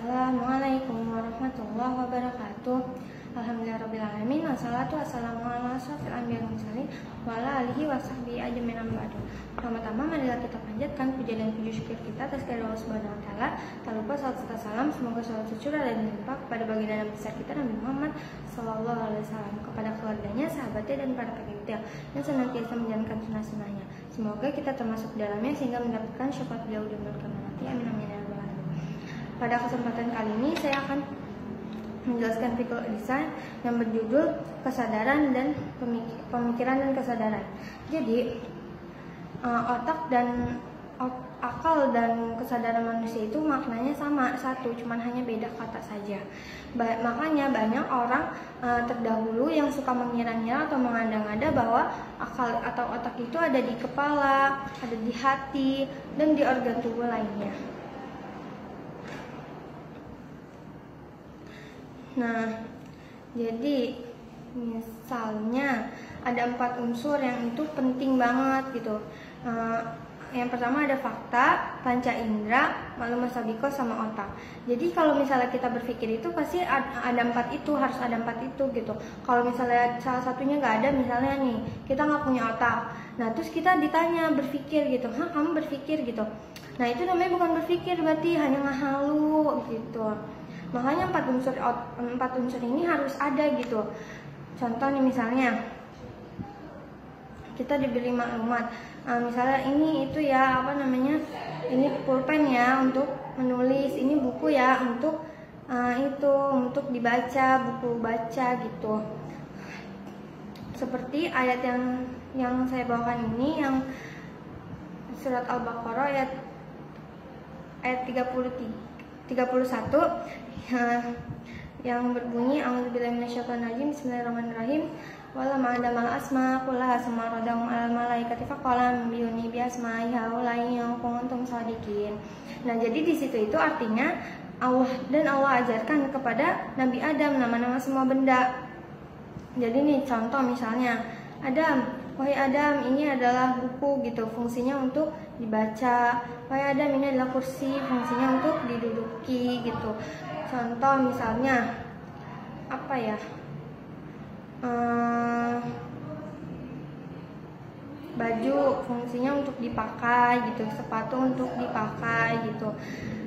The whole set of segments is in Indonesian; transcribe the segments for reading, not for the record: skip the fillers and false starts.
Assalamualaikum warahmatullahi wabarakatuh. Alhamdulillahirrabbilalamin. Wassalatu wassalamu ala asrofil anbiya wal mursalin wa ala alihi wa sahbihi ajmain amma ba'du. Pertama-tama marilah kita panjatkan puja dan puji syukur kita atas kehadirat Allah Subhanahu wa taala. Tak lupa salawat serta salam semoga selalu tercurah dan dilimpah kepada baginda Nabi besar kita Nabi Muhammad sallallahu alaihi wasallam, kepada keluarganya, sahabatnya dan para pengikutnya yang senantiasa menjalankan sunnah-sunnahnya. Semoga kita termasuk dalamnya sehingga mendapatkan syafaat beliau di yaumul qiyamah nanti. Amin amin ya rabbal alamin. Pada kesempatan kali ini saya akan menjelaskan fikul lisan yang berjudul kesadaran dan pemikiran dan kesadaran. Jadi otak dan akal dan kesadaran manusia itu maknanya sama, satu, cuman hanya beda kata saja. Makanya banyak orang terdahulu yang suka mengira-ngira atau mengada-ngada bahwa akal atau otak itu ada di kepala, ada di hati, dan di organ tubuh lainnya. Nah, jadi misalnya ada 4 unsur yang itu penting banget gitu. Yang pertama ada fakta, panca indera, ma'lumah sabiqah, sama otak. Jadi kalau misalnya kita berpikir itu pasti ada 4 itu, harus ada 4 itu gitu. Kalau misalnya salah satunya nggak ada, misalnya nih kita nggak punya otak, nah terus kita ditanya berpikir gitu, kamu berpikir gitu. Nah itu namanya bukan berpikir, berarti hanya ngehalu gitu. Makanya 4 unsur ini harus ada gitu. Contoh nih misalnya kita diberi maklumat, misalnya ini itu ya ini pulpen ya untuk menulis, ini buku ya untuk untuk dibaca, buku baca gitu. Seperti ayat yang saya bawakan ini, yang surat Al-Baqarah ayat 31 yang berbunyi a'udzubillahi minasyaitonirrajim bismillahirrahmanirrahim wala ma'adamal asma kullaha summa radahum alal malaikati faqala biyuni bi asma'i haula'i in kuntum shadiqin. Nah, jadi di situ itu artinya Allah ajarkan kepada Nabi Adam nama-nama semua benda. Jadi nih contoh misalnya, Adam, wahai Adam, ini adalah buku gitu, fungsinya untuk dibaca. Wahai Adam, ini adalah kursi, fungsinya untuk diduduki gitu. Contoh misalnya apa ya, baju fungsinya untuk dipakai gitu, sepatu untuk dipakai gitu.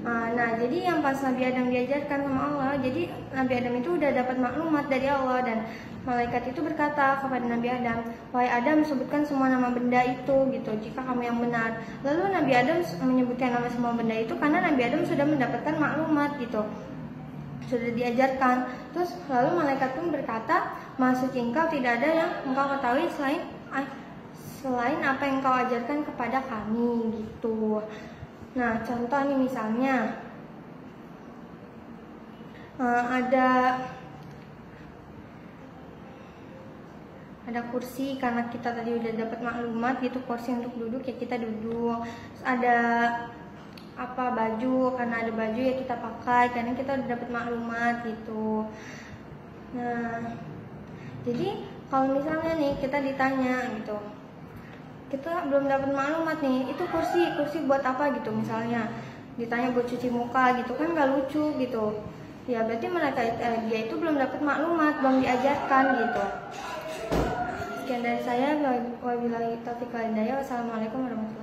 Nah jadi yang pas Nabi Adam diajarkan sama Allah, jadi Nabi Adam itu udah dapat maklumat dari Allah, dan malaikat itu berkata kepada Nabi Adam, wahai Adam, sebutkan semua nama benda itu gitu jika kamu yang benar. Lalu Nabi Adam menyebutkan nama semua benda itu karena Nabi Adam sudah mendapatkan maklumat gitu, sudah diajarkan. Terus lalu malaikat pun berkata, maha suci engkau, tidak ada yang engkau ketahui selain apa yang engkau ajarkan kepada kami gitu. Nah contoh nih misalnya ada kursi, karena kita tadi udah dapat maklumat gitu, kursi untuk duduk ya kita duduk. Terus ada baju, karena ada baju ya kita pakai karena kita udah dapat maklumat gitu. Nah jadi kalau misalnya nih kita ditanya gitu, kita belum dapat maklumat nih, itu kursi buat apa gitu, misalnya ditanya buat cuci muka gitu kan nggak lucu gitu ya, berarti dia itu belum dapat maklumat, belum diajarkan gitu. Sekian dari saya, wabillahi taufiq wal hidayah. Wassalamualaikum warahmatullahi wabarakatuh.